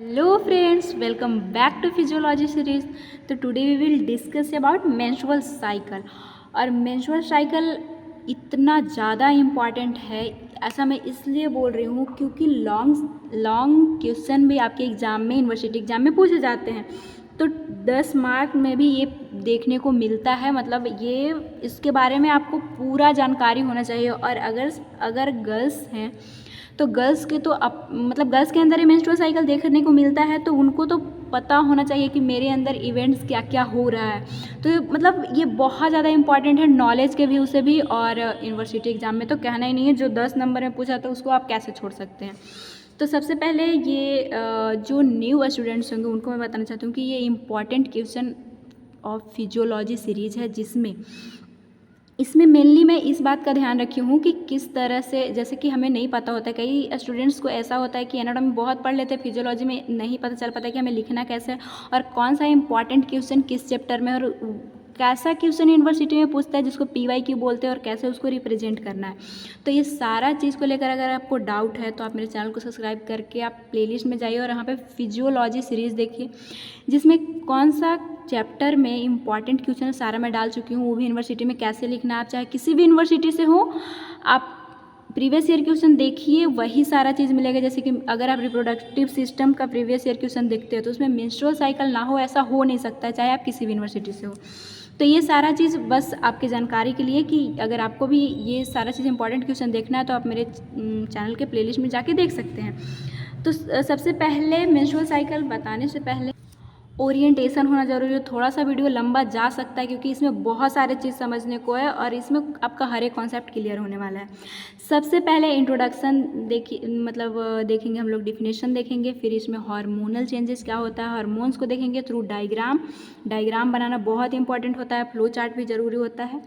Hello friends, welcome back to Physiology series. तो today we will discuss about menstrual cycle. और menstrual cycle इतना ज़्यादा important है, ऐसा मैं इसलिए बोल रही हूँ क्योंकि लॉन्ग क्वेश्चन भी आपके एग्ज़ाम में, यूनिवर्सिटी एग्ज़ाम में पूछे जाते हैं। तो 10 मार्क में भी ये देखने को मिलता है, मतलब ये इसके बारे में आपको पूरा जानकारी होना चाहिए। और अगर गर्ल्स हैं तो गर्ल्स के तो मतलब गर्ल्स के अंदर ही मेंस्ट्रुअल साइकिल देखने को मिलता है, तो उनको तो पता होना चाहिए कि मेरे अंदर इवेंट्स क्या क्या हो रहा है। तो मतलब ये बहुत ज़्यादा इंपॉर्टेंट है नॉलेज के व्यू से भी, और यूनिवर्सिटी एग्ज़ाम में तो कहना ही नहीं है। जो 10 नंबर में पूछा था उसको आप कैसे छोड़ सकते हैं। तो सबसे पहले ये जो न्यू स्टूडेंट्स होंगे उनको मैं बताना चाहती हूँ कि ये important question of physiology series है, इसमें मेनली मैं इस बात का ध्यान रखी हूँ कि किस तरह से, जैसे कि हमें नहीं पता होता है, कई स्टूडेंट्स को ऐसा होता है कि एनाटॉमी बहुत पढ़ लेते हैं, फिजियोलॉजी में नहीं पता चल पाता है कि हमें लिखना कैसे है और कौन सा इंपॉर्टेंट क्वेश्चन किस चैप्टर में, और कैसा क्वेश्चन यूनिवर्सिटी में पूछता है जिसको PYQ बोलते हैं, और कैसे उसको रिप्रेजेंट करना है। तो ये सारा चीज़ को लेकर अगर आपको डाउट है तो आप मेरे चैनल को सब्सक्राइब करके आप प्लेलिस्ट में जाइए और यहाँ पे फिजियोलॉजी सीरीज़ देखिए, जिसमें कौन सा चैप्टर में इंपॉर्टेंट क्वेश्चन सारा मैं डाल चुकी हूँ, वो भी यूनिवर्सिटी में कैसे लिखना है। आप चाहे किसी भी यूनिवर्सिटी से हो, आप प्रीवियस ईयर क्वेश्चन देखिए, वही सारा चीज़ मिलेगा। जैसे कि अगर आप रिप्रोडक्टिव सिस्टम का प्रीवियस ईयर क्वेश्चन देखते हो तो उसमें मेंस्ट्रुअल साइकिल ना हो, ऐसा हो नहीं सकता है, चाहे आप किसी भी यूनिवर्सिटी से हो। तो ये सारा चीज़ बस आपकी जानकारी के लिए कि अगर आपको भी ये सारा चीज़ इंपॉर्टेंट क्वेश्चन देखना है तो आप मेरे चैनल के प्लेलिस्ट में जाके देख सकते हैं। तो सबसे पहले मेंस्ट्रुअल साइकिल बताने से पहले ओरिएंटेशन होना ज़रूरी है। थोड़ा सा वीडियो लंबा जा सकता है क्योंकि इसमें बहुत सारे चीज़ समझने को है और इसमें आपका हर एक कॉन्सेप्ट क्लियर होने वाला है। सबसे पहले इंट्रोडक्शन देखेंगे हम लोग, डिफिनेशन देखेंगे, फिर इसमें हार्मोनल चेंजेस क्या होता है, हार्मोन्स को देखेंगे थ्रू डायग्राम बनाना बहुत इंपॉर्टेंट होता है, फ्लो चार्ट भी ज़रूरी होता है।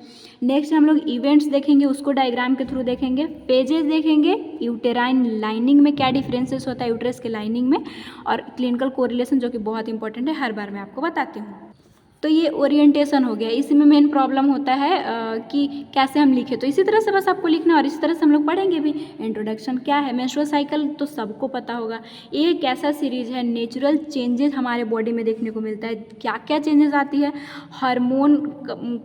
नेक्स्ट हम लोग इवेंट्स देखेंगे, उसको डायग्राम के थ्रू देखेंगे। पेजेस देखेंगे, यूटेराइन लाइनिंग में क्या डिफरेंसेस होता है यूट्रस के लाइनिंग में, और क्लिनिकल कोरिलेशन जो कि बहुत इंपॉर्टेंट है, हर बार मैं आपको बताती हूँ। तो ये ओरिएंटेशन हो गया। इसी में मेन प्रॉब्लम होता है कि कैसे हम लिखें, तो इसी तरह से बस आपको लिखना है और इसी तरह से हम लोग पढ़ेंगे भी। इंट्रोडक्शन क्या है, मेंस्ट्रुअल साइकिल तो सबको पता होगा। ये एक ऐसा सीरीज है, नेचुरल चेंजेस हमारे बॉडी में देखने को मिलता है। क्या क्या चेंजेस आती है, हार्मोन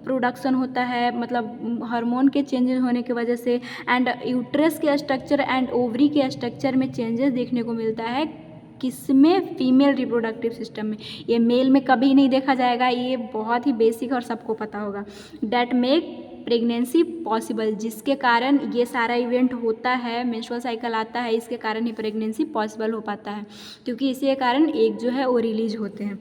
प्रोडक्शन होता है, मतलब हार्मोन के चेंजेस होने की वजह से, एंड यूट्रस के स्ट्रक्चर एंड ओवरी के स्ट्रक्चर में चेंजेस देखने को मिलता है। किसमें, फीमेल रिप्रोडक्टिव सिस्टम में। ये मेल में कभी नहीं देखा जाएगा, ये बहुत ही बेसिक और सबको पता होगा। डैट मेक प्रेगनेंसी पॉसिबल, जिसके कारण ये सारा इवेंट होता है, मेंस्ट्रुअल साइकिल आता है, इसके कारण ही प्रेगनेंसी पॉसिबल हो पाता है, क्योंकि इसी के कारण एग जो है वो रिलीज होते हैं।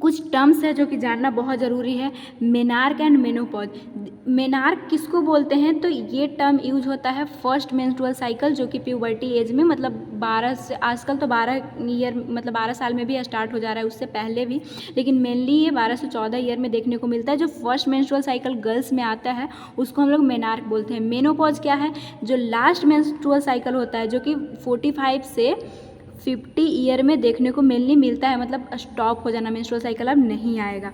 कुछ टर्म्स है जो कि जानना बहुत ज़रूरी है। Menarche and menopause. मेनार्क किसको बोलते हैं, तो ये टर्म यूज होता है फर्स्ट मेंस्ट्रुअल साइकिल, जो कि प्यूबर्टी एज में, मतलब 12 से, आजकल तो 12 ईयर मतलब 12 साल में भी स्टार्ट हो जा रहा है, उससे पहले भी, लेकिन मेनली ये 12 से 14 ईयर में देखने को मिलता है। जो फर्स्ट मेंस्ट्रुअल साइकिल गर्ल्स में आता है उसको हम लोग मेनार्क बोलते हैं। मेनोपॉज क्या है, जो लास्ट मेंस्ट्रुअल साइकिल होता है, जो कि 45 से 50 ईयर में देखने को मेनली मिलता है, मतलब स्टॉप हो जाना, मेंस्ट्रुअल साइकिल अब नहीं आएगा।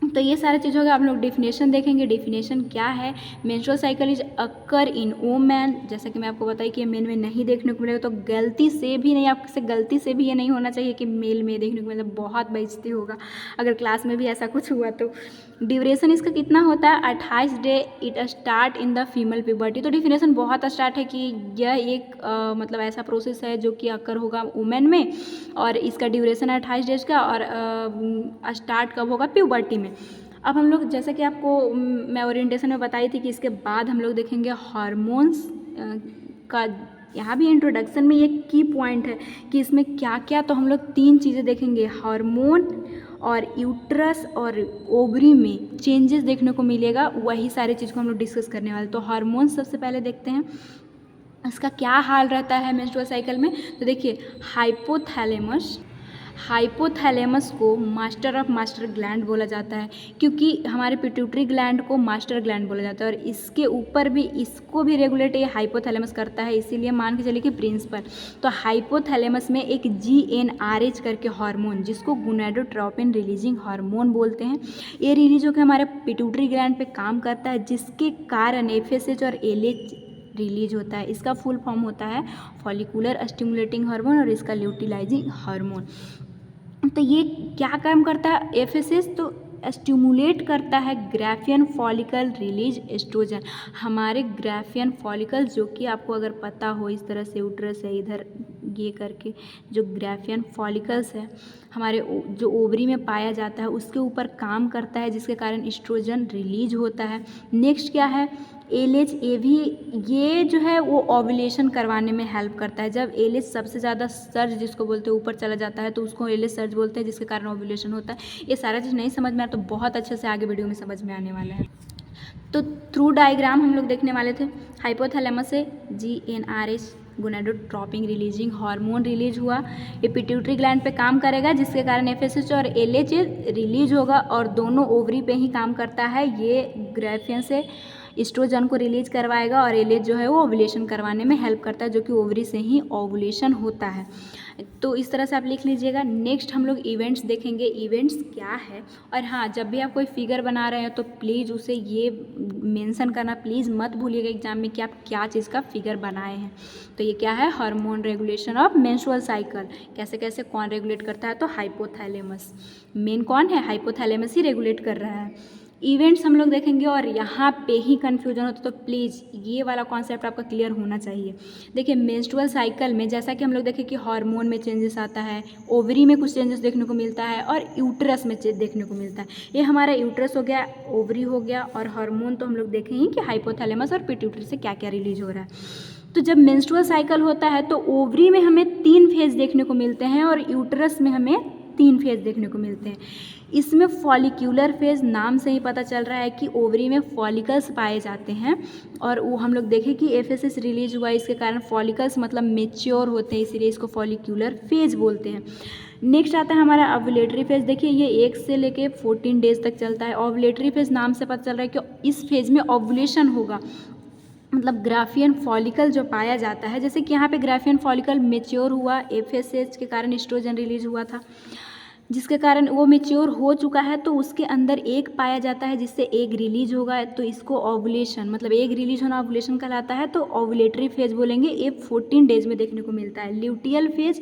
तो ये सारी चीज़ों का आप लोग डेफिनेशन देखेंगे। डेफिनेशन क्या है, menstrual cycle is occur in women, जैसा कि मैं आपको बताई कि मेन में नहीं देखने को मिलेगा, तो गलती से भी नहीं, आपसे गलती से भी ये नहीं होना चाहिए कि मेल में देखने को मिलेगा, बहुत बेइज्जती होगा अगर क्लास में भी ऐसा कुछ हुआ तो। ड्यूरेशन इसका कितना होता है, 28 day, it start in the female puberty. तो डिफिनेशन बहुत स्टार्ट है कि यह एक मतलब ऐसा प्रोसेस है जो कि अकर होगा वुमेन में, और इसका ड्यूरेशन है 28 डेज का, और स्टार्ट कब होगा, प्यूबर्टी में। अब हम लोग, जैसा कि आपको मैं ओरिएंटेशन में बताई थी कि इसके बाद हम लोग देखेंगे हार्मोन्स का। यहाँ भी इंट्रोडक्शन में ये की पॉइंट है कि इसमें क्या क्या, तो हम लोग 3 चीज़ें देखेंगे, हार्मोन और यूट्रस और ओवरी में चेंजेस देखने को मिलेगा, वही सारी चीज़ को हम लोग डिस्कस करने वाले। तो हार्मोन सबसे पहले देखते हैं, इसका क्या हाल रहता है मेंस्ट्रुअल साइकिल में। तो देखिए, हाइपोथैलेमस को मास्टर ऑफ मास्टर ग्लैंड बोला जाता है, क्योंकि हमारे पिट्यूटरी ग्लैंड को मास्टर ग्लैंड बोला जाता है, और इसके ऊपर भी इसको भी रेगुलेट ये हाइपोथैलेमस करता है, इसीलिए मान के चलिए कि प्रिंसिपल। तो हाइपोथैलेमस में एक GnRH करके हार्मोन, जिसको गोनाडोट्रोपिन रिलीजिंग हार्मोन बोलते हैं, ये रिलीज होकर हमारे पिट्यूटरी ग्लैंड पे काम करता है, जिसके कारण FSH और LH रिलीज होता है। इसका फुल फॉर्म होता है फॉलिकुलर स्टिमुलेटिंग हार्मोन और इसका ल्यूटिलाइजिंग हार्मोन। तो ये क्या काम करता है एफएसएच, तो स्टिमुलेट करता है ग्राफियन फॉलिकल रिलीज एस्ट्रोजन। हमारे ग्राफियन फॉलिकल, जो कि आपको अगर पता हो इस तरह से यूट्रस है इधर ये करके, जो ग्राफियन फॉलिकल्स है हमारे जो ओवरी में पाया जाता है उसके ऊपर काम करता है, जिसके कारण एस्ट्रोजन रिलीज होता है। नेक्स्ट क्या है एलएच ए भी, ये जो है वो ओव्यूलेशन करवाने में हेल्प करता है। जब एलएच सबसे ज़्यादा सर्ज जिसको बोलते हैं ऊपर चला जाता है तो उसको एलएच सर्ज बोलते हैं, जिसके कारण ओव्यूलेशन होता है। ये सारा चीज़ नहीं समझ में आया तो बहुत अच्छे से आगे वीडियो में समझ में आने वाला है। तो थ्रू डायग्राम हम लोग देखने वाले थे। हाइपोथैलेमस से GnRH gonadotropin releasing hormone release हुआ, ये पिट्यूटरी ग्लैंड पे काम करेगा, जिसके कारण एफएसएच और एलएच रिलीज होगा और दोनों ओवरी पे ही काम करता है। ये ग्राफियन से एस्ट्रोजन को रिलीज करवाएगा और एलएच जो है वो ओवुलेशन करवाने में हेल्प करता है, जो कि ओवरी से ही ओवुलेशन होता है। तो इस तरह से आप लिख लीजिएगा। नेक्स्ट हम लोग इवेंट्स देखेंगे, इवेंट्स क्या है। और हाँ, जब भी आप कोई फिगर बना रहे हो तो प्लीज़ उसे ये मेंशन करना प्लीज़ मत भूलिएगा एग्जाम में कि आप क्या चीज़ का फिगर बनाए हैं। तो ये क्या है hormone regulation of menstrual cycle. कैसे कैसे कौन रेगुलेट करता है, तो हाइपोथैलेमस, मेन कौन है हाइपोथैलेमस ही रेगुलेट कर रहा है। इवेंट्स हम लोग देखेंगे और यहाँ पे ही कन्फ्यूजन होता है, तो प्लीज़ ये वाला कॉन्सेप्ट आपका क्लियर होना चाहिए। देखिए मेंस्ट्रुअल साइकिल में जैसा कि हम लोग देखें कि हार्मोन में चेंजेस आता है, ओवरी में कुछ चेंजेस देखने को मिलता है और यूट्रस में देखने को मिलता है। ये हमारा यूट्रस हो गया, ओवरी हो गया, और हार्मोन तो हम लोग देखें ही कि हाइपोथैलेमस और पिट्यूटरी से क्या क्या रिलीज हो रहा है। तो जब मेंस्ट्रुअल साइकिल होता है तो ओवरी में हमें 3 फेज देखने को मिलते हैं और यूट्रस में हमें 3 फेज देखने को मिलते हैं। इसमें फॉलिक्यूलर फेज नाम से ही पता चल रहा है कि ओवरी में फॉलिकल्स पाए जाते हैं, और वो हम लोग देखें कि एफएसएच रिलीज हुआ, इसके कारण फॉलिकल्स मतलब मेच्योर होते हैं, इसीलिए इसको फॉलिक्यूलर फेज बोलते हैं। नेक्स्ट आता है हमारा ओव्यूलेटरी फेज। देखिए ये 1 से लेके 14 डेज तक चलता है। ओव्यूलेटरी फेज नाम से पता चल रहा है कि इस फेज में ओव्यूलेशन होगा, मतलब ग्राफियन फॉलिकल जो पाया जाता है, जैसे कि यहाँ पे ग्राफियन फॉलिकल मेच्योर हुआ, एफएसएच के कारण एस्ट्रोजन रिलीज हुआ था, जिसके कारण वो मेच्योर हो चुका है, तो उसके अंदर एग पाया जाता है जिससे एग रिलीज होगा, तो इसको ओवुलेशन मतलब एग रिलीज होना ओवुलेशन कहलाता है। तो ओवुलेटरी फेज बोलेंगे। ये 14 डेज में देखने को मिलता है। ल्यूटियल फेज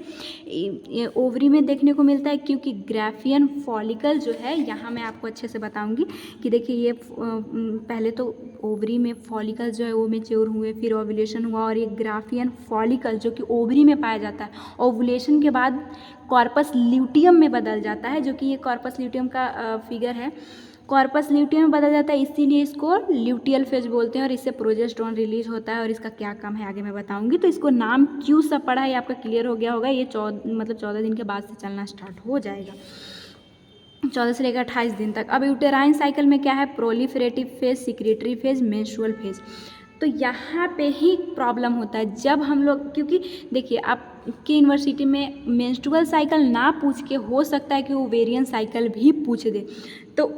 ओवरी में देखने को मिलता है, क्योंकि ग्राफियन फॉलिकल जो है, यहाँ मैं आपको अच्छे से बताऊंगी कि देखिए ये पहले तो ओवरी में फॉलिकल जो है वो मेच्योर हुए, फिर ओवुलेशन हुआ, और ये ग्राफियन फॉलिकल जो कि ओवरी में पाया जाता है, ओवुलेशन के बाद कॉर्पस ल्यूटियम में बदल जाता है, जो कि ये कॉर्पस ल्यूटियम का फिगर है। कॉर्पस ल्यूटियम में बदल जाता है, इसीलिए इसको ल्यूटियल फेज बोलते हैं, और इससे प्रोजेस्टेरोन रिलीज होता है, और इसका क्या काम है आगे मैं बताऊंगी। तो इसको नाम क्यों सब पढ़ा है ये आपका क्लियर हो गया होगा। ये 14 दिन के बाद से चलना स्टार्ट हो जाएगा, 14 से लेकर 28 दिन तक। अब यूटेराइन साइकिल में क्या है, proliferative phase, secretary phase, menstrual phase. तो यहाँ पे ही प्रॉब्लम होता है जब हम लोग, क्योंकि देखिए आपकी यूनिवर्सिटी में मेंस्ट्रुअल साइकिल ना पूछ के हो सकता है कि ओवेरियन साइकिल भी पूछ दे। तो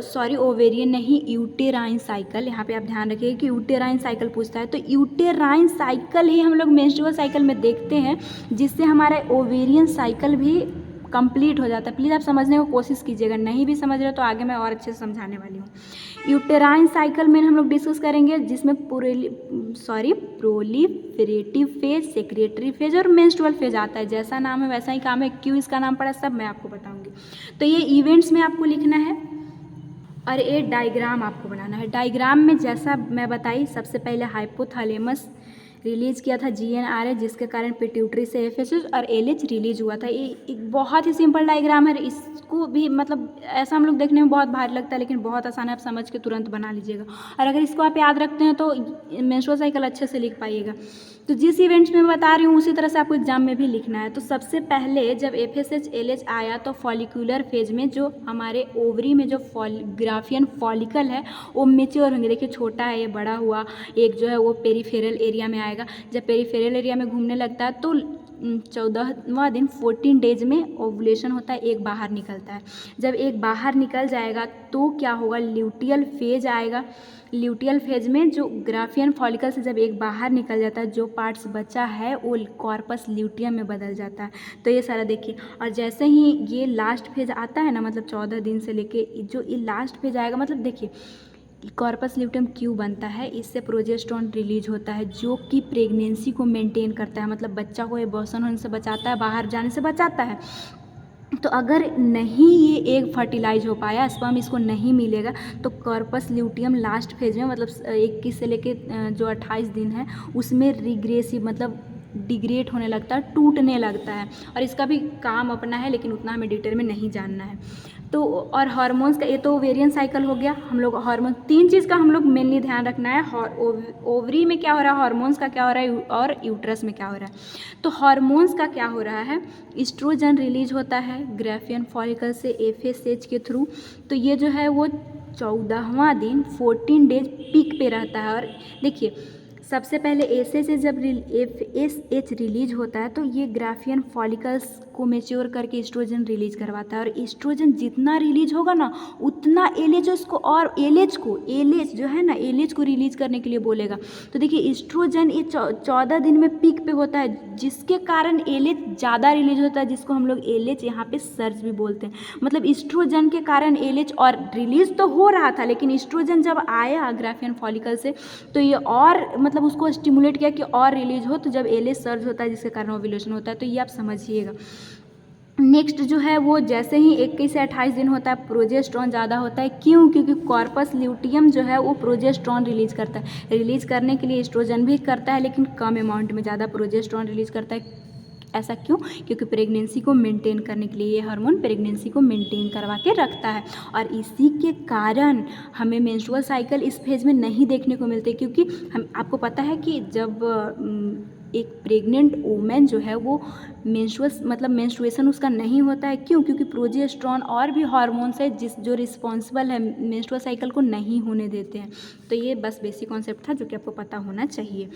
सॉरी ओवेरियन नहीं, यूटेराइन साइकिल, यहाँ पे आप ध्यान रखिए कि यूटेराइन साइकिल पूछता है। तो यूटेराइन साइकिल ही हम लोग मेंस्ट्रुअल साइकिल में देखते हैं, जिससे हमारा ओवेरियन साइकिल भी कंप्लीट हो जाता है। प्लीज़ आप समझने की कोशिश कीजिएगा, नहीं भी समझ रहे हो तो आगे मैं और अच्छे से समझाने वाली हूँ। यूटेराइन साइकिल में हम लोग डिस्कस करेंगे, जिसमें प्रोलिफरेटिव फेज, सेक्रेटरी फेज और मेंस्ट्रुअल फेज आता है। जैसा नाम है वैसा ही काम है, क्यों इसका नाम पड़ा सब मैं आपको बताऊंगी। तो ये इवेंट्स में आपको लिखना है और ये डायग्राम आपको बनाना है। डायग्राम में जैसा मैं बताई, सबसे पहले हाइपोथैलेमस रिलीज किया था जीएनआरएच, जिसके कारण पिट्यूटरी से एफएसएच और एलएच रिलीज हुआ था। ये एक बहुत ही सिंपल डायग्राम है, इसको भी मतलब ऐसा हम लोग देखने में बहुत भारी लगता है, लेकिन बहुत आसान है, आप समझ के तुरंत बना लीजिएगा। और अगर इसको आप याद रखते हैं तो मेंस्ट्रुअल साइकिल अच्छे से लिख पाइएगा। तो जिस इवेंट्स में मैं बता रही हूँ उसी तरह से आपको एग्जाम में भी लिखना है। तो सबसे पहले जब एफएसएच एलएच आया तो फॉलिकुलर फेज में जो हमारे ओवरी में जो ग्राफियन फॉलिकल है वो मेच्योर होंगे। देखिए छोटा है, ये बड़ा हुआ, एक जो है वो पेरीफेरल एरिया में आएगा। जब पेरीफेरल एरिया में घूमने लगता है तो 14वां दिन 14 डेज में ओवुलेशन होता है, एक बाहर निकलता है। जब एक बाहर निकल जाएगा तो क्या होगा, ल्यूटियल फेज आएगा। ल्यूटियल फेज में जो ग्राफियन फॉलिकल से जब एक बाहर निकल जाता है, जो पार्ट्स बचा है वो कॉर्पस ल्यूटियम में बदल जाता है। तो ये सारा देखिए, और जैसे ही ये लास्ट फेज आता है ना, मतलब 14 दिन से लेके जो ये लास्ट फेज आएगा, मतलब देखिए कॉर्पस ल्यूटियम क्यों बनता है? इससे प्रोजेस्टेरोन रिलीज होता है जो कि प्रेगनेंसी को मेंटेन करता है, मतलब बच्चा को एबॉर्शन होने से बचाता है, बाहर जाने से बचाता है। तो अगर नहीं ये एग फर्टिलाइज हो पाया, स्पर्म इसको नहीं मिलेगा, तो कॉर्पस ल्यूटियम लास्ट फेज में मतलब 21 से लेके जो 28 दिन है उसमें रिग्रेसिव मतलब डिग्रेड होने लगता है, टूटने लगता है। और इसका भी काम अपना है, लेकिन उतना हमें डिटेल में नहीं जानना है। तो और हार्मोन्स का, ये तो ओवेरियन साइकिल हो गया। हम लोग हार्मोन 3 चीज़ का हम लोग मेनली ध्यान रखना है। ओवरी में क्या हो रहा है, हार्मोन्स का क्या हो रहा है, और यूट्रस में क्या हो रहा है। तो हार्मोन्स का क्या हो रहा है, एस्ट्रोजन रिलीज होता है ग्राफियन फॉलिकल से एफएसएच के थ्रू। तो ये जो है वो 14वां दिन 14 डेज पीक पे रहता है। और देखिए सबसे पहले एसएच जब एफएसएच रिलीज होता है तो ये ग्राफियन फॉलिकल्स को मेच्योर करके एस्ट्रोजन रिलीज करवाता है। और एस्ट्रोजन जितना रिलीज होगा ना उतना एलएच उसको, और एलएच जो है ना एलएच को रिलीज करने के लिए बोलेगा। तो देखिए एस्ट्रोजन ये 14 दिन में पीक पे होता है, जिसके कारण एलएच ज़्यादा रिलीज होता है, जिसको हम लोग एलएच यहाँ पे सर्ज भी बोलते हैं। मतलब एस्ट्रोजन के कारण एलएच, और रिलीज तो हो रहा था लेकिन एस्ट्रोजन जब आया ग्राफियन फॉलिकल से तो ये और मतलब उसको स्टिमुलेट किया कि और रिलीज हो, तो जब एलएच सर्ज होता है जिसके कारण ओव्यूलेशन होता है। तो ये आप समझिएगा। नेक्स्ट जो है वो जैसे ही 21 से 28 दिन होता है प्रोजेस्टेरोन ज़्यादा होता है। क्यों? क्योंकि कॉर्पस ल्यूटियम जो है वो प्रोजेस्टेरोन रिलीज करता है। रिलीज करने के लिए एस्ट्रोजन भी करता है लेकिन कम अमाउंट में, ज़्यादा प्रोजेस्टेरोन रिलीज करता है। ऐसा क्यों? क्योंकि प्रेगनेंसी को मेंटेन करने के लिए ये हार्मोन प्रेगनेंसी को मेंटेन करवा के रखता है। और इसी के कारण हमें मेंस्ट्रुअल साइकिल इस फेज में नहीं देखने को मिलते, क्योंकि हम आपको पता है कि जब एक प्रेग्नेंट वूमेन जो है वो मेंस्ट्रुएशन उसका नहीं होता है। क्यों? क्योंकि प्रोजेस्टेरोन और भी हार्मोन्स है जो रिस्पॉन्सिबल है मेंस्ट्रुअल साइकिल को नहीं होने देते हैं। तो ये बस बेसिक कॉन्सेप्ट था जो कि आपको पता होना चाहिए।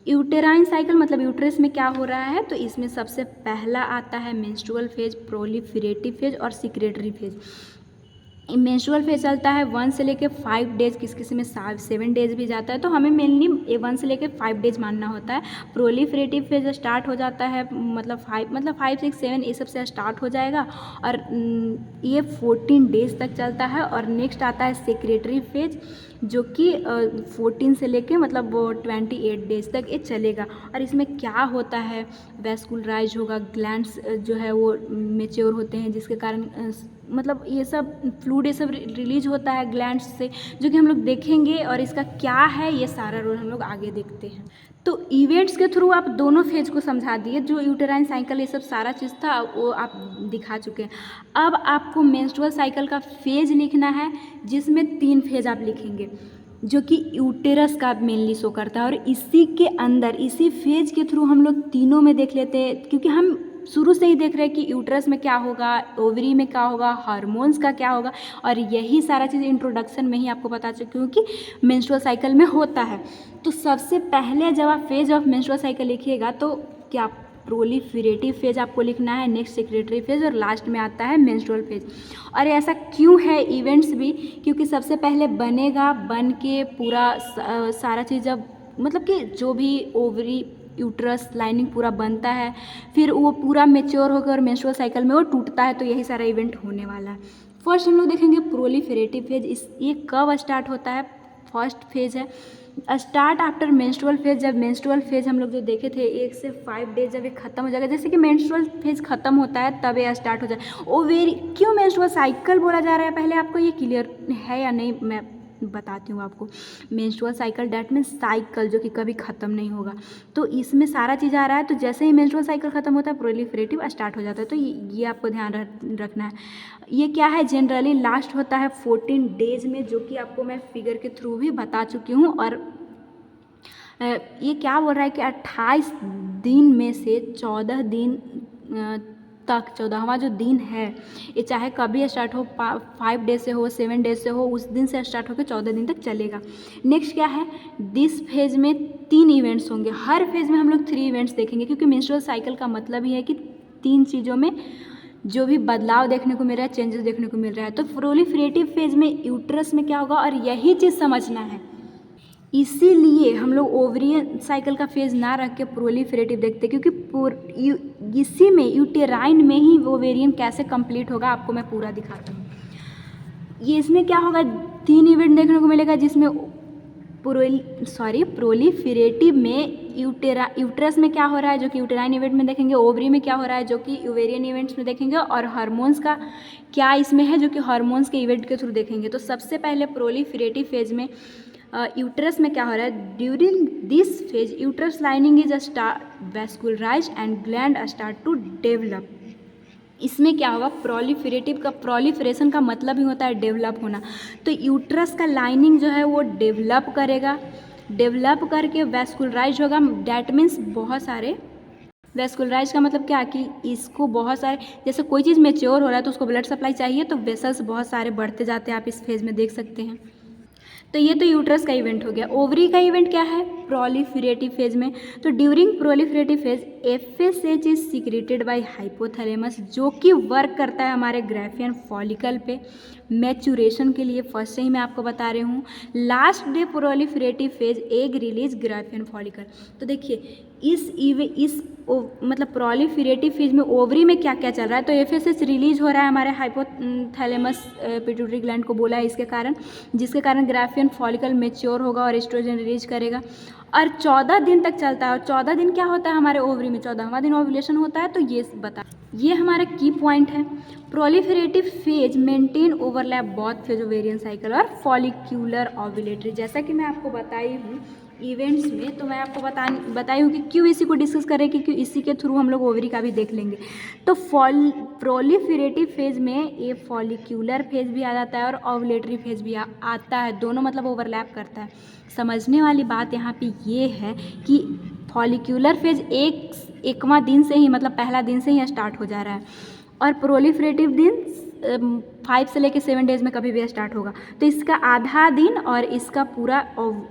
यूटेराइन साइकिल मतलब यूट्रस में क्या हो रहा है, तो इसमें सबसे पहला आता है मेंस्ट्रुअल फेज, प्रोलिफरेटिव फेज और सिक्रेटरी फेज। मेंस्ट्रुअल फेज चलता है 1 से लेकर 5 डेज, किसी में 7 डेज भी जाता है, तो हमें मेनली 1 से लेकर 5 डेज मानना होता है। प्रोलिफरेटिव फेज स्टार्ट हो जाता है मतलब 5, 6, 7 ये सब से स्टार्ट हो जाएगा और ये 14 डेज तक चलता है। और नेक्स्ट आता है सेक्रेटरी फेज जो कि 14 से लेके मतलब 28 डेज तक ये चलेगा। और इसमें क्या होता है, वैस्कुलराइज होगा, ग्लैंड्स जो है वो मेच्योर होते हैं, जिसके कारण मतलब ये सब फ्लूइड ये सब रिलीज होता है ग्लैंड्स से, जो कि हम लोग देखेंगे। और इसका क्या है ये सारा रोल हम लोग आगे देखते हैं। तो इवेंट्स के थ्रू आप दोनों फेज को समझा दिए, जो यूटेराइन साइकिल ये सब सारा चीज़ था वो आप दिखा चुके हैं। अब आपको मेंस्ट्रुअल साइकिल का फेज लिखना है, जिसमें 3 फेज आप लिखेंगे जो कि यूटेरस का मेनली शो करता है। और इसी के अंदर इसी फेज के थ्रू हम लोग तीनों में देख लेते हैं, क्योंकि हम शुरू से ही देख रहे हैं कि यूट्रस में क्या होगा, ओवरी में क्या होगा, हार्मोन्स का क्या होगा, और यही सारा चीज़ इंट्रोडक्शन में ही आपको पता चल, क्योंकि मेंस्ट्रुअल साइकिल में होता है। तो सबसे पहले जब आप फेज ऑफ मेंस्ट्रुअल साइकिल लिखिएगा तो क्या प्रोलिफरेटिव फेज आपको लिखना है, नेक्स्ट सेक्रेटरी फेज और लास्ट में आता है मेंस्ट्रुअल फेज। और ऐसा क्यों है इवेंट्स भी, क्योंकि सबसे पहले बनेगा, बन के पूरा सारा चीज़ जब मतलब कि जो भी ओवरी यूट्रस लाइनिंग पूरा बनता है, फिर वो पूरा मेच्योर होकर और मेंस्ट्रुअल साइकिल में वो टूटता है। तो यही सारा इवेंट होने वाला है। फर्स्ट हम लोग देखेंगे प्रोलिफरेटिव फेज। ये कब स्टार्ट होता है? फर्स्ट फेज है स्टार्ट आफ्टर मेंस्ट्रुअल फेज। जब मेंस्ट्रुअल फेज हम लोग जो देखे थे 1 से 5 डेज जब ये खत्म हो जाएगा, जैसे कि मेंस्ट्रुअल फेज खत्म होता है तब ये स्टार्ट हो जाए। ओवेरी क्यों मेंस्ट्रुअल साइकिल बोला जा रहा है, पहले आपको ये क्लियर है या नहीं मैं बताती हूँ आपको। Menstrual cycle that means cycle जो कि कभी ख़त्म नहीं होगा। तो इसमें सारा चीज़ आ रहा है, तो जैसे ही मेंस्ट्रुअल साइकिल ख़त्म होता है प्रोलिफरेटिव स्टार्ट हो जाता है। तो ये आपको ध्यान रखना है। ये क्या है, जनरली लास्ट होता है 14 डेज में, जो कि आपको मैं फिगर के थ्रू भी बता चुकी हूँ। और ये क्या बोल रहा है कि 28 दिन में से 14 दिन तक 14वां जो दिन है ये चाहे कभी स्टार्ट हो, 5 डेज से हो, 7 डेज से हो, उस दिन से स्टार्ट होकर 14 दिन तक चलेगा। नेक्स्ट क्या है, दिस फेज में 3 इवेंट्स होंगे। हर फेज में हम लोग 3 इवेंट्स देखेंगे, क्योंकि मेंस्ट्रुअल साइकिल का मतलब ही है कि 3 चीज़ों में जो भी बदलाव देखने को मिल रहा है, चेंजेस देखने को मिल रहा है। तो प्रोलिफरेटिव फेज में यूट्रस में क्या होगा, और यही चीज़ समझना है। इसीलिए हम लोग ओवरियन साइकिल का फेज ना रख के प्रोलिफरेटिव देखते, क्योंकि इसी में यूटेराइन में ही ओवेरियन कैसे कंप्लीट होगा आपको मैं पूरा दिखाता हूँ। ये इसमें क्या होगा, 3 इवेंट देखने को मिलेगा जिसमें प्रोलिफेरेटिव में यूट्रस में क्या हो रहा है जो कि यूटेराइन इवेंट में देखेंगे, ओवरी में क्या हो रहा है जो कि ओवेरियन इवेंट्स में देखेंगे, और हार्मोन्स का क्या इसमें है जो कि हार्मोन्स के इवेंट के थ्रू देखेंगे। तो सबसे पहले प्रोलिफेरेटिव फेज में यूट्रस में क्या हो रहा है, during this phase uterus lining is vascularised and gland start to develop. इसमें क्या होगा, प्रोलिफेरेटिव का प्रोलिफरेशन का मतलब ही होता है डेवलप होना। तो यूट्रस का लाइनिंग जो है वो डेवलप करेगा, डेवलप करके वैस्कुलराइज होगा। डैट मीन्स बहुत सारे, वैस्कुलराइज का मतलब क्या कि इसको बहुत सारे, जैसे कोई चीज़ मेच्योर हो रहा है तो उसको ब्लड सप्लाई चाहिए, तो वेसल्स बहुत सारे बढ़ते जाते हैं, आप इस फेज में देख सकते हैं। तो ये तो यूट्रस का इवेंट हो गया। ओवरी का इवेंट क्या है, प्रोलिफेरेटिव फेज में। तो during proliferative phase FSH is secreted by hypothalamus, जो कि वर्क करता है हमारे ग्राफियन फॉलिकल पे मैचुरेशन के लिए। फर्स्ट से ही मैं आपको बता रही हूँ। Last day proliferative phase egg release Graafian follicle. तो देखिए इस मतलब प्रोलिफेरेटिव फेज में ओवरी में क्या क्या चल रहा है, तो FSH रिलीज हो रहा है हमारे हाइपोथैलेमस पिट्यूटरी ग्लैंड को बोला है इसके कारण, जिसके कारण ग्राफियन फॉलिकल मेच्योर होगा और एस्ट्रोजन रिलीज करेगा, और 14 दिन तक चलता है। और 14 दिन क्या होता है हमारे ओवरी में, 14वां दिन ओव्यूलेशन होता है। तो ये हमारा की पॉइंट है। Proliferative phase maintain overlap both phase ovarian cycle और फॉलिक्यूलर ओव्यूलेटरी। जैसा कि मैं आपको बताई हूँ इवेंट्स में, तो मैं आपको बताई हूँ कि क्यों इसी को डिस्कस करें, कि क्यों इसी के थ्रू हम लोग ओवरी का भी देख लेंगे। तो प्रोलिफेरेटिव फेज में ये फॉलिक्यूलर फेज भी आ जाता है और ओव्यूलेटरी फेज भी आता है, दोनों मतलब ओवरलैप करता है। समझने वाली बात यहाँ पे ये है कि फॉलिक्यूलर फेज एकवां दिन से ही, मतलब पहला दिन से ही स्टार्ट हो जा रहा है, और प्रोलिफेरेटिव दिन 5 से लेकर 7 डेज में कभी भी स्टार्ट होगा। तो इसका आधा दिन और इसका पूरा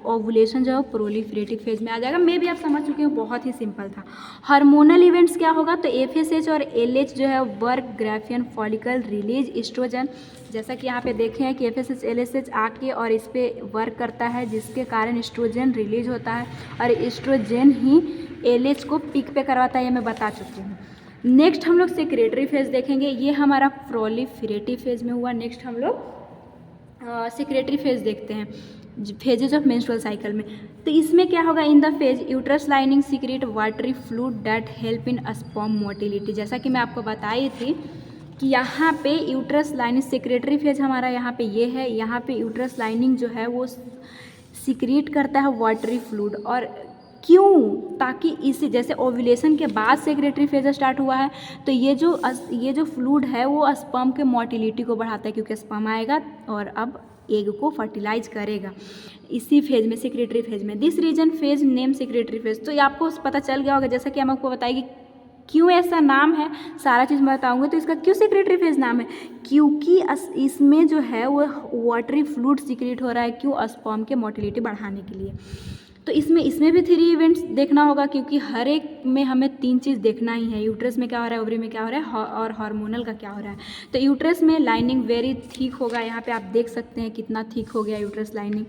ओवुलेशन जो है प्रोलिफेरेटिव फेज में आ जाएगा। मैं भी आप समझ चुके हो, बहुत ही सिंपल था। हार्मोनल इवेंट्स क्या होगा, तो FSH और LH जो है work Graafian follicle release oestrogen. जैसा कि यहाँ पे देखे हैं कि FSH LSH आके और इस पर वर्क करता है, जिसके कारण एस्ट्रोजन रिलीज होता है, और एस्ट्रोजन ही LH को पीक पे करवाता है, ये मैं बता चुकी हूँ। नेक्स्ट हम लोग सेक्रेटरी फेज देखेंगे, ये हमारा प्रोलिफेरेटिव फेज में हुआ। नेक्स्ट हम लोग सेक्रेटरी फेज देखते हैं, फेजेज ऑफ मेंस्ट्रुअल साइकिल में। तो इसमें क्या होगा, in the phase uterus lining secret watery fluid that help in sperm motility. जैसा कि मैं आपको बताई थी कि यहाँ पे यूट्रस लाइनिंग सेक्रेटरी फेज हमारा यहाँ पे ये है, यहाँ पे यूट्रस लाइनिंग जो है वो सीक्रेट करता है वाटरी फ्लूइड। और क्यों, ताकि इसे, जैसे ओव्यूलेशन के बाद सेक्रेटरी फेज स्टार्ट हुआ है, तो ये जो फ्लूइड है वो स्पर्म के मोटिलिटी को बढ़ाता है, क्योंकि स्पर्म आएगा और अब एग को फर्टिलाइज करेगा इसी फेज में, सेक्रेटरी फेज में। This reason phase name secretory phase. तो ये आपको पता चल गया होगा, जैसा कि हम आपको बताएगी क्यों ऐसा नाम है, सारा चीज़ मैं बताऊंगी। तो इसका क्यों सेक्रेटरी फेज नाम है, क्योंकि इसमें जो है वो वाटरी फ्लूइड सीक्रेट हो रहा है, क्यों, स्पर्म के मोटिलिटी बढ़ाने के लिए। तो इसमें भी 3 इवेंट्स देखना होगा, क्योंकि हर एक में हमें 3 चीज़ देखना ही है। यूट्रस में क्या हो रहा है, ओवरी में क्या हो रहा है, और हार्मोनल का क्या हो रहा है। तो यूट्रस में लाइनिंग वेरी थिक होगा, यहाँ पे आप देख सकते हैं कितना थिक हो गया यूट्रस लाइनिंग।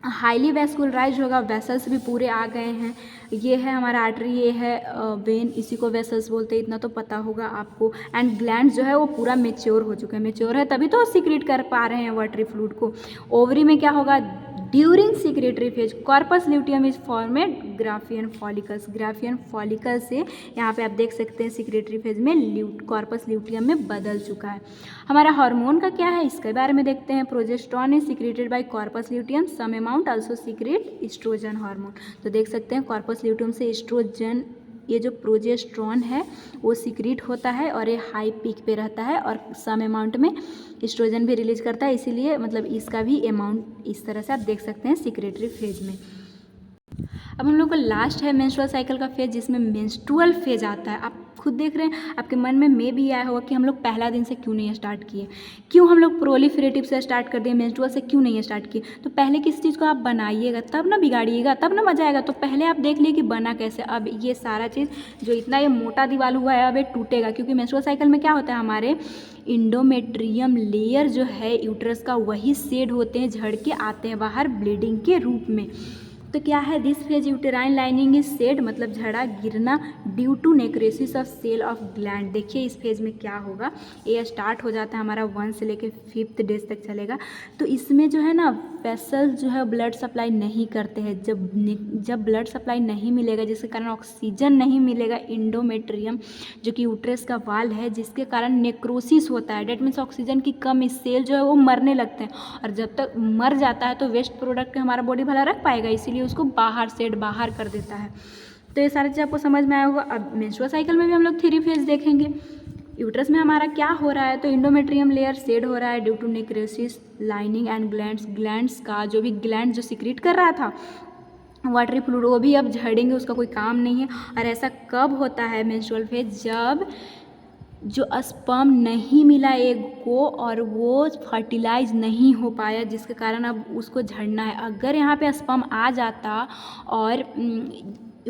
हाईली वैस्कुलराइज होगा, वेसल्स भी पूरे आ गए हैं। ये है हमारा आर्टरी, ये है वेन, इसी को वेसल्स बोलते हैं, इतना तो पता होगा आपको। एंड ग्लैंड जो है वो पूरा मेच्योर हो चुका है, मेच्योर है तभी तो सीक्रेट कर पा रहे हैं वाटरी फ्लूइड को। ओवरी में क्या होगा, during secretary phase corpus luteum is formed Graafian follicles. Graafian follicle से यहाँ पे आप देख सकते हैं सेक्रेटरी फेज में कॉर्पस ल्यूटियम में बदल चुका है। हमारा हार्मोन का क्या है, इसके बारे में देखते हैं। Progesterone is secreted by corpus luteum, some amount also secrete estrogen hormone. तो देख सकते हैं कॉर्पस ल्यूटियम से एस्ट्रोजन, ये जो प्रोजेस्टेरॉन है वो सीक्रेट होता है और ये हाई पीक पे रहता है, और सम अमाउंट में एस्ट्रोजन भी रिलीज करता है, इसीलिए मतलब इसका भी अमाउंट इस तरह से आप देख सकते हैं सेक्रेटरी फेज में। अब हम लोग का लास्ट है मेंस्ट्रुअल साइकिल का फेज, जिसमें मेंस्ट्रुअल फेज आता है। आप खुद देख रहे हैं, आपके मन में भी आया होगा कि हम लोग पहला दिन से क्यों नहीं स्टार्ट किए, क्यों हम लोग प्रोलिफेरेटिव से स्टार्ट कर दिए, मेंस्ट्रुअल से क्यों नहीं स्टार्ट किए। तो पहले किसी चीज़ को आप बनाइएगा तब ना बिगाड़िएगा, तब ना मजा आएगा। तो पहले आप देख लिए कि बना कैसे। अब ये सारा चीज़ जो इतना ये मोटा दीवार हुआ है अब ये टूटेगा, क्योंकि मेंस्ट्रुअल साइकिल में क्या होता है, हमारे इंडोमेट्रियम लेयर जो है यूट्रस का, वही शेड होते हैं, झड़ के आते हैं बाहर ब्लीडिंग के रूप में। तो क्या है, this phase uterine lining is shed, मतलब झड़ा गिरना, due to necrosis of cell of gland. देखिए इस फेज में क्या होगा, ये स्टार्ट हो जाता है हमारा 1 से लेकर 5th डेज तक चलेगा। तो इसमें जो है ना वेसल्स जो है ब्लड सप्लाई नहीं करते हैं। जब ब्लड सप्लाई नहीं मिलेगा, जिसके कारण ऑक्सीजन नहीं मिलेगा इंडोमेट्रियम जो कि यूट्रस का वाल है, जिसके कारण नेक्रोसिस होता है। डेट मीन्स ऑक्सीजन की कमी, सेल जो है वो मरने लगते हैं, और जब तक मर जाता है तो वेस्ट प्रोडक्ट हमारा बॉडी भला रख पाएगा, इसीलिए उसको बाहर सेड बाहर कर देता है। तो ये सारी चीज़ आपको समझ में आया होगा। अब मेंस्ट्रुअल साइकिल में भी हम लोग 3 फेज देखेंगे। यूट्रस में हमारा क्या हो रहा है, तो इंडोमेट्रियम लेयर सेड हो रहा है due to necrosis lining and glands का जो भी ग्लैंड जो सिक्रीट कर रहा था वाटरी फ्लूइड, वो भी अब झड़ेंगे, उसका कोई काम नहीं है। और ऐसा कब होता है मेंस्ट्रुअल फेज, जब जो स्पर्म नहीं मिला एग को और वो फर्टिलाइज नहीं हो पाया, जिसके कारण अब उसको झड़ना है। अगर यहाँ पे स्पर्म आ जाता और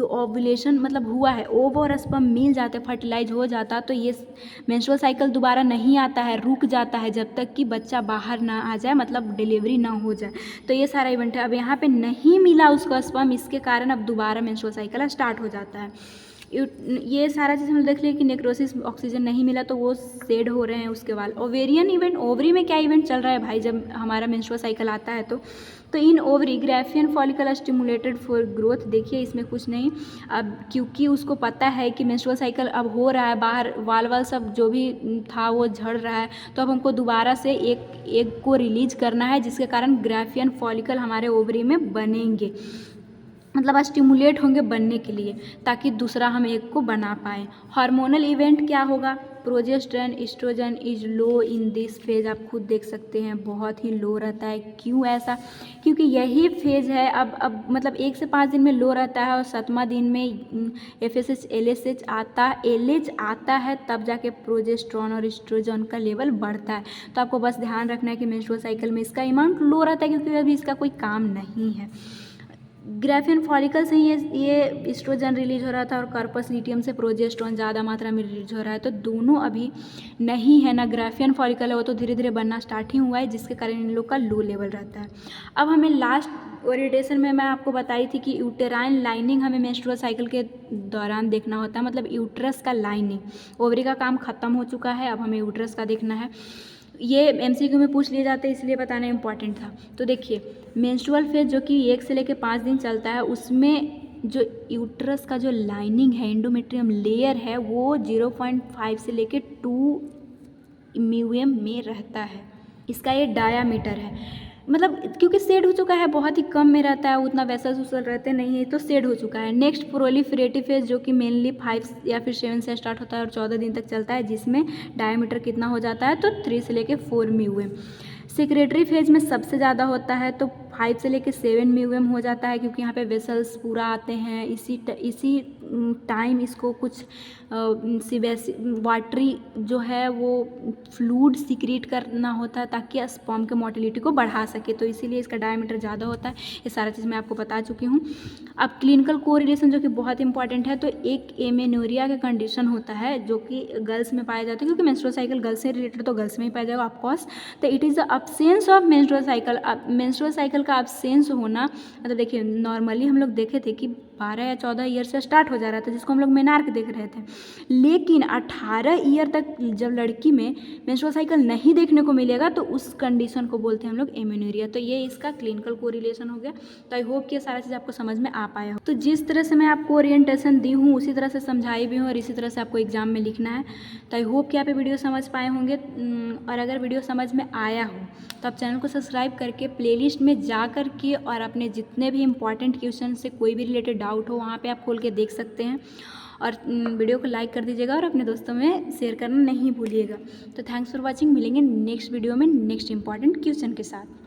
ओव्यूलेशन मतलब हुआ है, ओव और स्पर्म मिल जाते, फर्टिलाइज हो जाता, तो ये मेंस्ट्रुअल साइकिल दोबारा नहीं आता है, रुक जाता है जब तक कि बच्चा बाहर ना आ जाए, मतलब डिलीवरी ना हो जाए। तो ये सारा इवेंट है। अब यहाँ पे नहीं मिला उसको स्पर्म, इसके कारण अब दोबारा मेंस्ट्रुअल साइकिल स्टार्ट हो जाता है। ये सारा चीज़ हम देख लिए कि नेक्रोसिस, ऑक्सीजन नहीं मिला तो वो सेड हो रहे हैं उसके बाद। ओवेरियन इवेंट, ओवरी में क्या इवेंट चल रहा है भाई जब हमारा मेंस्ट्रुअल साइकिल आता है तो in ovary Graafian follicle stimulated for growth. देखिए इसमें कुछ नहीं, अब क्योंकि उसको पता है कि मेंस्ट्रुअल साइकिल अब हो रहा है, बाहर वाल सब जो भी था वो झड़ रहा है, तो अब हमको दोबारा से एक एग को रिलीज करना है, जिसके कारण ग्राफियन फॉलिकल हमारे ओवरी में बनेंगे, मतलब स्टिमुलेट होंगे बनने के लिए, ताकि दूसरा हम एक को बना पाएँ। हार्मोनल इवेंट क्या होगा, progesterone estrogen is low in this phase. आप खुद देख सकते हैं बहुत ही लो रहता है। क्यों ऐसा, क्योंकि यही फेज है अब मतलब 1 से 5 दिन में लो रहता है, और 7वां दिन में FSH LH आता है, तब जाके प्रोजेस्टेरोन और एस्ट्रोजन का लेवल बढ़ता है। तो आपको बस ध्यान रखना है कि मेंस्ट्रुअल साइकिल में इसका अमाउंट लो रहता है, क्योंकि अभी इसका कोई काम नहीं है। ग्राफियन फॉलिकल से ही ये एस्ट्रोजन रिलीज हो रहा था, और कार्पस ल्यूटियम से प्रोजेस्टेरोन ज़्यादा मात्रा में रिलीज हो रहा है। तो दोनों अभी नहीं है ना, ग्राफियन फॉलिकल है वो तो धीरे धीरे बनना स्टार्ट ही हुआ है, जिसके कारण इन लोग का लो लेवल रहता है। अब हमें लास्ट ओरिएंटेशन में मैं आपको बताई थी कि यूटेराइन लाइनिंग हमें मेंस्ट्रुअल साइकिल के दौरान देखना होता है, मतलब यूट्रस का लाइनिंग। ओवरी का काम खत्म हो चुका है, अब हमें यूट्रस का देखना है। ये MCQ में पूछ लिए जाते हैं, इसलिए बताना इम्पॉर्टेंट था। तो देखिए मेंस्ट्रुअल फेज जो कि 1 से लेकर 5 दिन चलता है, उसमें जो यूट्रस का जो लाइनिंग है, एंडोमेट्रियम लेयर है, वो 0.5 से लेकर 2 mm में रहता है। इसका ये डायामीटर है, मतलब क्योंकि सेड हो चुका है, बहुत ही कम में रहता है, उतना वेसल्स उसल रहते नहीं है, तो सेड हो चुका है। नेक्स्ट प्रोलिफरेटिव फेज जो कि मेनली 5 या फिर 7 से स्टार्ट होता है और 14 दिन तक चलता है, जिसमें डायमीटर कितना हो जाता है, तो 3 से लेकर 4 म्यूएम। सेक्रेटरी फेज में सबसे ज़्यादा होता है, तो 5 से लेकर 7 म्यूएम हो जाता है, क्योंकि यहाँ पे वेसल्स पूरा आते हैं। इसी टाइम इसको कुछ वाटरी जो है वो फ्लूइड सिक्रीट करना होता है, ताकि स्पर्म के मोटिलिटी को बढ़ा सके, तो इसीलिए इसका डायमीटर ज़्यादा होता है। ये सारा चीज़ मैं आपको बता चुकी हूँ। अब क्लिनिकल कोरिलेशन जो कि बहुत इंपॉर्टेंट है, तो एक एमेनोरिया का कंडीशन होता है जो कि गर्ल्स में पाया जाता है, क्योंकि मेंस्ट्रुअल साइकिल गर्ल्स से रिलेटेड, तो गर्ल्स में ही पाया जाएगा ऑफकोर्स। तो it is the absence of menstrual cycle. Menstrual cycle का अब्सेंस होना, मतलब देखिए नॉर्मली हम लोग देखे थे कि 12 या 14 ईयर से स्टार्ट हो जा रहा था, जिसको हम लोग मेनार्क देख रहे थे, लेकिन 18 ईयर तक जब लड़की में मेंस्ट्रुअल साइकिल नहीं देखने को मिलेगा, तो उस कंडीशन को बोलते हैं हम लोग एमेनोरिया। तो ये इसका क्लिनिकल कोरिलेशन हो गया। तो आई होप कि ये सारा चीज़ आपको समझ में आ पाया हो। तो जिस तरह से मैं आपको ओरिएंटेशन दी हूँ, उसी तरह से समझाई भी हूँ, और इसी तरह से आपको एग्जाम में लिखना है। तो आई होप कि आप ये वीडियो समझ पाए होंगे, और अगर वीडियो समझ में आया हो तो आप चैनल को सब्सक्राइब करके प्लेलिस्ट में जा कर के और अपने जितने भी इंपॉर्टेंट क्वेश्चन से कोई भी रिलेटेड डाउट हो, वहाँ पे आप खोल के देख सकते हैं। और वीडियो को लाइक कर दीजिएगा और अपने दोस्तों में शेयर करना नहीं भूलिएगा। तो थैंक्स फॉर वॉचिंग। मिलेंगे नेक्स्ट वीडियो में नेक्स्ट इंपॉर्टेंट क्वेश्चन के साथ।